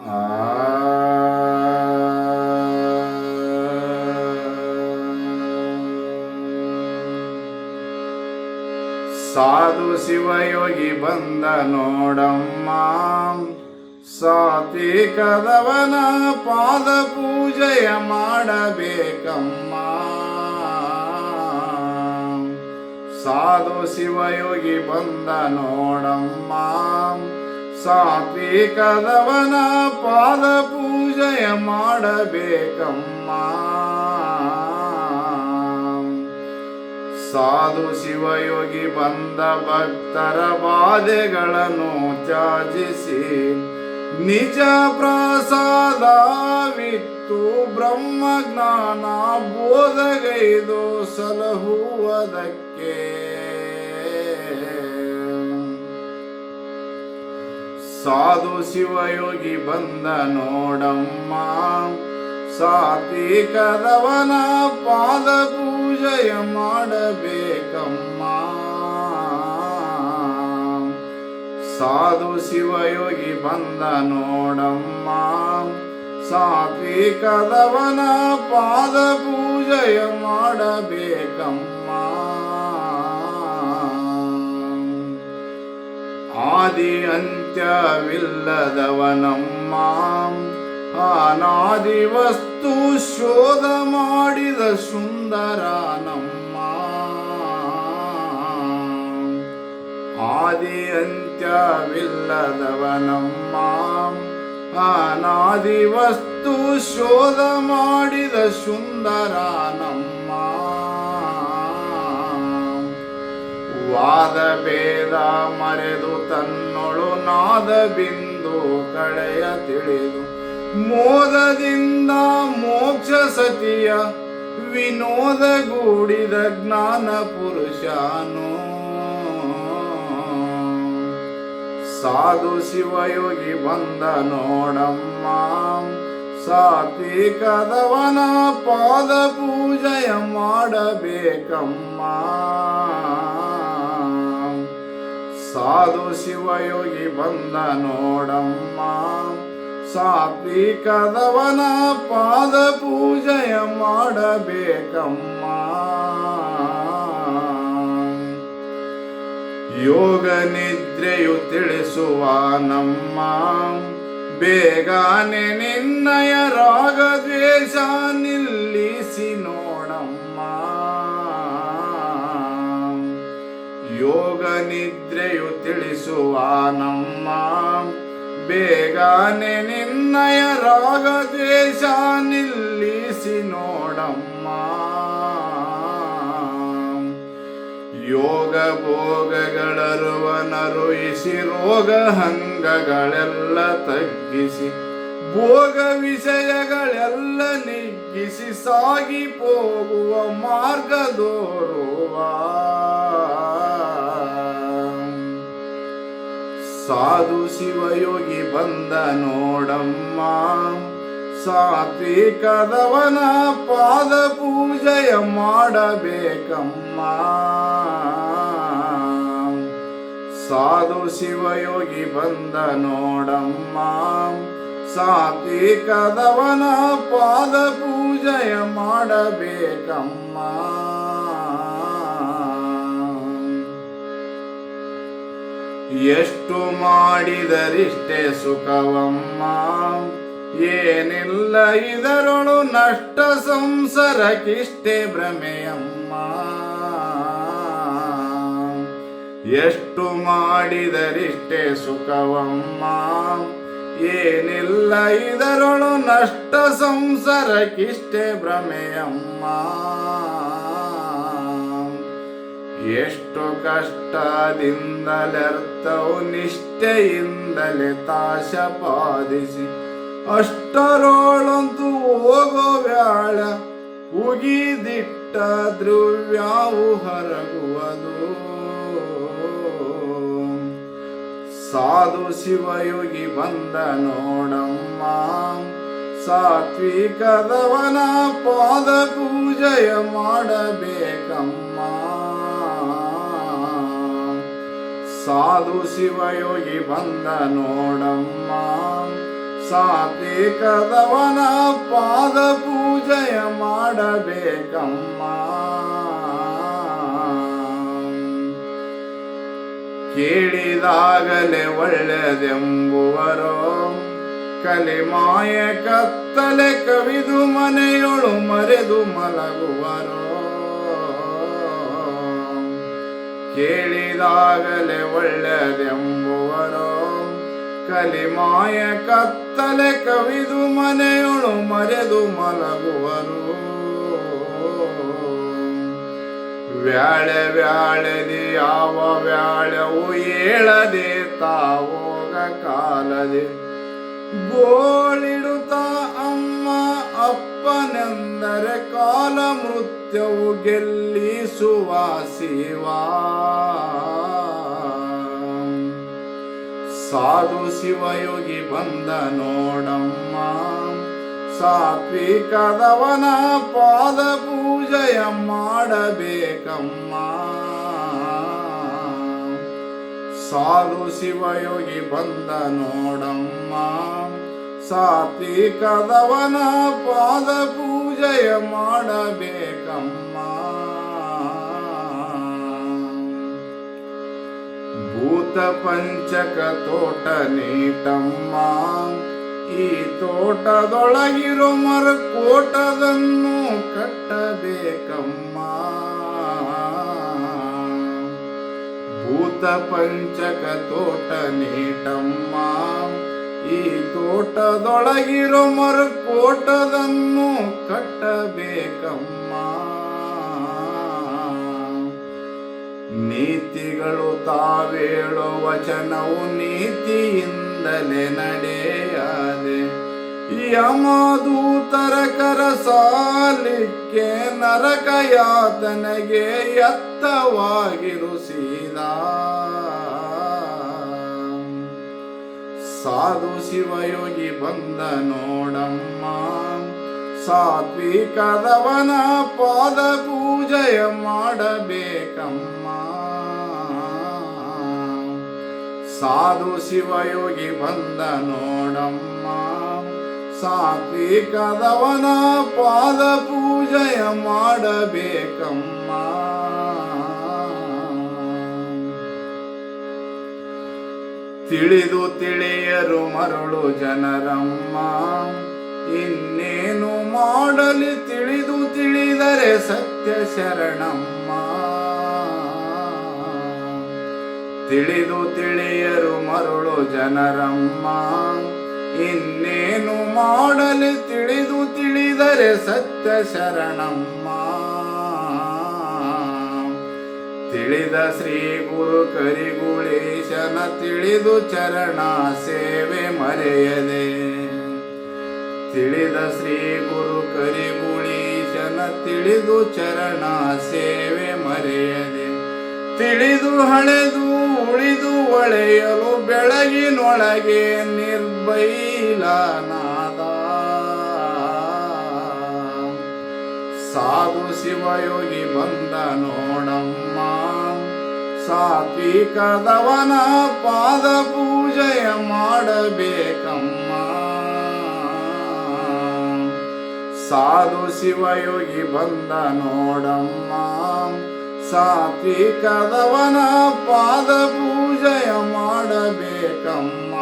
ಆ ಸಾಧು ಶಿವಯೋಗಿ ಬಂದ ನೋಡಮ್ಮ, ಸಾತ್ವಿಕದವನ ಪಾದ ಪೂಜೆಯ ಮಾಡಬೇಕಮ್ಮ. ಸಾಧು ಶಿವಯೋಗಿ ಬಂದ ನೋಡಮ್ಮ, ಸಾತ್ವಿಕದವನ ಪಾದ ಪೂಜೆಯ ಮಾಡಬೇಕಮ್ಮ. ಸಾಧು ಶಿವಯೋಗಿ ಬಂದ ಭಕ್ತರ ಬಾಧೆಗಳನ್ನು ತ್ಯಜಿಸಿ ನಿಜ ಪ್ರಸಾದವಿತ್ತು ಬ್ರಹ್ಮಜ್ಞಾನ ಬೋಧಗೈದು ಸಲಹುವುದಕ್ಕೆ. ಸಾಧು ಶಿವಯೋಗಿ ಬಂದ ನೋಡಮ್ಮ, ಸಾತ್ವಿಕದವನ ಪಾದ ಪೂಜೆಯ ಮಾಡಬೇಕಮ್ಮ. ಸಾಧು ಶಿವಯೋಗಿ ಬಂದ ನೋಡಮ್ಮ, ಸಾತ್ವಿಕದವನ ಪಾದ ಪೂಜೆಯ ಮಾಡಬೇಕಮ್ಮ. ಆದಿ ಅಂತ್ಯವಿಲ್ಲದವನಮ್ಮ, ಅನಾದಿ ವಸ್ತು ಶೋಧ ಮಾಡಿದ ಸುಂದರನಮ್ಮ. ಆದಿ ಅಂತ್ಯವಿಲ್ಲದವನಮ್ಮ, ಅನಾದಿ ವಸ್ತು ಶೋಧ ಮಾಡಿದ ಸುಂದರನಮ್ಮ. ವಾದ ಭೇದ ಮರೆದು ತನ್ನೊಳು ನಾದ ಬಿಂದು ಕಳೆಯ ತಿಳಿದು ಮೋದದಿಂದ ಮೋಕ್ಷ ಸತಿಯ ವಿನೋದ ಗೂಡಿದ ಜ್ಞಾನ ಪುರುಷನು. ಸಾಧು ಶಿವಯೋಗಿ ಬಂದ ನೋಡಮ್ಮ, ಸಾತ್ವಿಕದವನ ಪಾದ ಪೂಜೆಯ ಮಾಡಬೇಕಮ್ಮ. ಸಾಧು ಶಿವಯೋಗಿ ಬಂದ ನೋಡಮ್ಮ, ಸಾತ್ವಿಕದವನ ಪಾದ ಪೂಜೆಯ ಮಾಡಬೇಕಮ್ಮ. ಯೋಗ ನಿದ್ರೆಯು ತಿಳಿಸುವ ನಮ್ಮ, ಬೇಗನೆ ನಿನ್ನಯ ರಾಗ ದ್ವೇಷ ನಿಲ್ಲಿಸಿ ನೋಡಮ್ಮ. ಯೋಗ ನಿದ್ರೆಯು ತಿಳಿಸುವ ನಮ್ಮ, ಬೇಗನೆ ನಿನ್ನಯ ರಾಗ ದ್ವೇಷ ನಿಲ್ಲಿಸಿ ನೋಡಮ್ಮ. ಯೋಗ ಭೋಗಗಳರುವನರುಯಿಸಿ ರೋಗ ಹಂಗಗಳೆಲ್ಲ ತಗ್ಗಿಸಿ ಭೋಗ ವಿಷಯಗಳೆಲ್ಲ ನಿಗ್ಗಿಸಿ ಸಾಗಿ ಹೋಗುವ ಮಾರ್ಗ ದೋರುವ. ಸಾಧು ಶಿವಯೋಗಿ ಬಂದ ನೋಡಮ್ಮ, ಸಾತ್ವಿಕದವನ ಪಾದ ಪೂಜೆಯ ಮಾಡಬೇಕಮ್ಮ. ಸಾಧು ಶಿವಯೋಗಿ ಬಂದ ನೋಡಮ್ಮ, ಸಾತ್ವಿಕದವನ ಪಾದ ಪೂಜೆಯ ಮಾಡಬೇಕಮ್ಮ. ಎಷ್ಟು ಮಾಡಿದರಿಷ್ಟೇ ಸುಖವಮ್ಮ, ಏನಿಲ್ಲ ಇದರೊಳು ನಷ್ಟ ಸಂಸಾರಕ್ಕಿಷ್ಟೇ ಭ್ರಮೆಯಮ್ಮ. ಎಷ್ಟು ಮಾಡಿದರಿಷ್ಟೇ ಸುಖವಮ್ಮ, ಏನಿಲ್ಲ ಇದರೊಳು ನಷ್ಟ ಸಂಸಾರಕ್ಕಿಷ್ಟೇ ಭ್ರಮೆಯಮ್ಮ. ಎಷ್ಟು ಕಷ್ಟದಿಂದಲೆರ್ತವು ನಿಷ್ಠೆಯಿಂದಲೇ ತಾಶಪಾದಿಸಿ ಅಷ್ಟರೊಳಂತೂ ಹೋಗೋ ವ್ಯಾಳ ಉಗಿದಿಟ್ಟ ದ್ರವ್ಯಾವು ಹರಗುವುದು. ಸಾಧು ಶಿವಯೋಗಿ ಬಂದ ನೋಡಮ್ಮ, ಸಾತ್ವಿಕದವನ ಪಾದ ಪೂಜೆಯ ಮಾಡಬೇಕಮ್ಮ. ಸಾಧು ಶಿವಯೋಗಿ ಬಂದ ನೋಡಮ್ಮ, ಸಾತ್ವಿಕದವನ ಪಾದ ಪೂಜೆಯ ಮಾಡಬೇಕಮ್ಮ. ಕೇಳಿದಾಗಲೇ ಒಳ್ಳೆದೆಂಬುವರೋ ಕಲಿಮಾಯ ಕತ್ತಲೆ ಕವಿದು ಮನೆಯೊಳು ಮರೆದು ಮಲಗುವರೋ. ಕೇಳಿದಾಗಲೇ ಒಳ್ಳೆದೆಂಬುವರೋ ಕಲಿಮಾಯ ಕತ್ತಲೆ ಕವಿದು ಮನೆಯೊಳು ಮರೆದು ಮಲಗುವರು. ವ್ಯಾಳೆ ವ್ಯಾಳೆದಿ ಯಾವ ವ್ಯಾಳವು ಏಳದೆ ತಾವೋಗ ಕಾಲದೆ ಗೋಳಿಡುತ್ತ ಅಮ್ಮ ಅಪ್ಪನೆಂದರೆ ಕಾಲ ಮೃತ್ಯವು ಗೆಲ್ಲಿಸುವ ಶಿವ. ಸಾಧು ಶಿವಯೋಗಿ ಬಂದ ನೋಡಮ್ಮ, ಸಾತ್ವಿಕದವನ ಪಾದ ಪೂಜೆಯ ಮಾಡಬೇಕಮ್ಮ. ಸಾಧು ಶಿವಯೋಗಿ ಬಂದ ನೋಡಮ್ಮ, ಸಾತ್ವಿಕದವನ ಪಾದ ಪೂಜೆಯ ಮಾಡಬೇಕಮ್ಮ. ಭೂತ ಪಂಚಕ ತೋಟ ನೀಟಮ್ಮ, ಈ ತೋಟದೊಳಗಿರೋ ಮರಕೋಟದನ್ನು ಕಟ್ಟಬೇಕಮ್ಮ. ಭೂತ ಪಂಚಕ ತೋಟ ನೀಟಮ್ಮ, ಈ ತೋಟದೊಳಗಿರೋ ಮರಕೋಟದನ್ನು ಕಟ್ಟಬೇಕಮ್ಮ. ನೀತಿಗಳು ತಾವೇಳೋ ವಚನವು ನೀತಿಯಿಂದಲೇ ನಡೆಯದೆ, ಯಮದೂತರ ಕರಸಾಲಿಕ್ಕೆ ನರಕ ಯಾತನೆಗೆ ಎತ್ತವಾಗಿರು ಸೀದಾ. ಸಾಧು ಶಿವಯೋಗಿ ಬಂದ ನೋಡಮ್ಮ, ಸಾತ್ವಿಕದವನ ಪಾದ ಪೂಜೆಯ ಮಾಡಬೇಕಮ್ಮ. ಸಾಧು ಶಿವಯೋಗಿ ಬಂದ ನೋಡಮ್ಮ, ಸಾತ್ವಿಕದವನ ಪಾದ ಪೂಜೆಯ ಮಾಡಬೇಕಮ್ಮ. ತಿಳಿದು ತಿಳಿಯರು ಮರಳು ಜನರಮ್ಮ, ಇನ್ನೇನು ಮಾಡಲಿ ತಿಳಿದು ತಿಳಿದರೆ ಸತ್ಯ ಶರಣಮ್ಮ. ತಿಳಿದು ತಿಳಿಯರು ಮರಳು ಜನರಮ್ಮ, ಇನ್ನೇನು ಮಾಡಲಿ ತಿಳಿದು ತಿಳಿದರೆ ಸತ್ಯ ಶರಣಮ್ಮ. ತಿಳಿದ ಶ್ರೀ ಗುರು ಕರಿಗುಳೇಶನ ತಿಳಿದು ಚರಣ ಸೇವೆ ಮರೆಯದೆ, ತಿಳಿದ ಶ್ರೀ ಗುರು ಕರಿಗುಳೇಶನ ತಿಳಿದು ಚರಣ ಸೇವೆ ಮರೆಯದೆ, ತಿಳಿದು ಹಳೆದು ಉಳಿದು ಒಳೆಯಲು ಬೆಳಗಿನೊಳಗೆ ನಿರ್ಬೈಲನಾದ. ಸಾಧು ಶಿವಯೋಗಿ ಬಂದ ನೋಡಮ್ಮ, ಸಾತ್ವಿಕದವನ ಪಾದ ಪೂಜೆಯ ಮಾಡಬೇಕಮ್ಮ. ಸಾಧು ಶಿವಯೋಗಿ ಬಂದ ನೋಡಮ್ಮ, ಸಾತ್ವಿಕದವನ ಪಾದ ಪೂಜೆಯ ಮಾಡಬೇಕಮ್ಮ.